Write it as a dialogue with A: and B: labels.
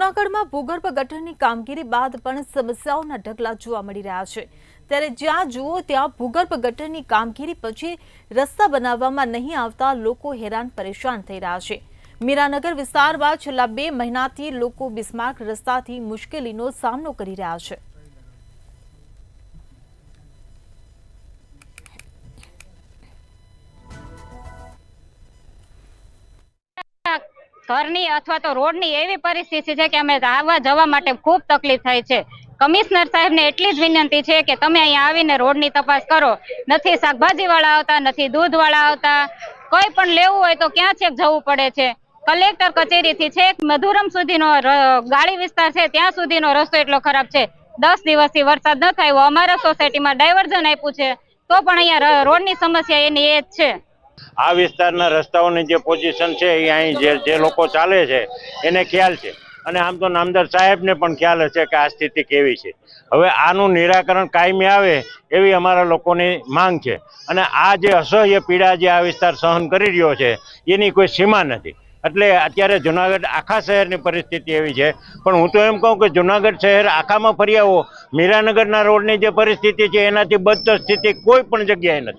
A: જૂનાગઢમાં ભૂગર્ભ ગટરની કામગીરી બાદ પણ સમસ્યાઓના ઢગલા જોવા મળી રહ્યા છે। ત્યારે જ્યાં જુઓ ત્યાં ભૂગર્ભ ગટરની કામગીરી પછી રસ્તા બનાવવામાં નહીં આવતા લોકો હેરાન પરેશાન થઈ રહ્યા છે। મીરાનગર વિસ્તારમાં છેલ્લા 2 મહિનાથી લોકો બિસ્માર્ક રસ્તાથી મુશ્કેલીનો સામનો કરી રહ્યા છે।
B: ઘરની અથવા તો રોડની એવી પરિસ્થિતિ છે કે અમે આવવા જવા માટે ખૂબ તકલીફ થાય છે। કમિશનર સાહેબને એટલી જ વિનંતી છે કે તમે અહીંયા આવીને રોડની તપાસ કરો। નથી શાકભાજીવાળા આવતા, નથી દૂધવાળા આવતા, કોઈ પણ લેવું હોય તો ક્યાં છેક જવું પડે છે। કલેક્ટર કચેરીથી છેક મધુરમ સુધીનો ગાળી વિસ્તાર છે ત્યાં સુધીનો રસ્તો એટલો ખરાબ છે। 10 દિવસથી વરસાદ ન થયો, અમારા સોસાયટીમાં ડાયવર્ઝન આપ્યું છે તો પણ અહીંયા રોડની સમસ્યા એની એ જ છે।
C: આ વિસ્તારના રસ્તાઓની જે પોઝિશન છે એ અહીં જે લોકો ચાલે છે એને ખ્યાલ છે અને આમ તો નામદાર સાહેબને પણ ખ્યાલ હશે કે આ સ્થિતિ કેવી છે। હવે આનું નિરાકરણ કાયમી આવે એવી અમારા લોકોની માંગ છે અને આ જે અસહ્ય પીડા જે આ વિસ્તાર સહન કરી રહ્યો છે એની કોઈ સીમા નથી। એટલે અત્યારે જૂનાગઢ આખા શહેરની પરિસ્થિતિ એવી છે, પણ હું તો એમ કહું કે જૂનાગઢ શહેર આખામાં ફરી આવો, મીરાનગરના રોડની જે પરિસ્થિતિ છે એનાથી બદતર સ્થિતિ કોઈ પણ જગ્યાએ નથી।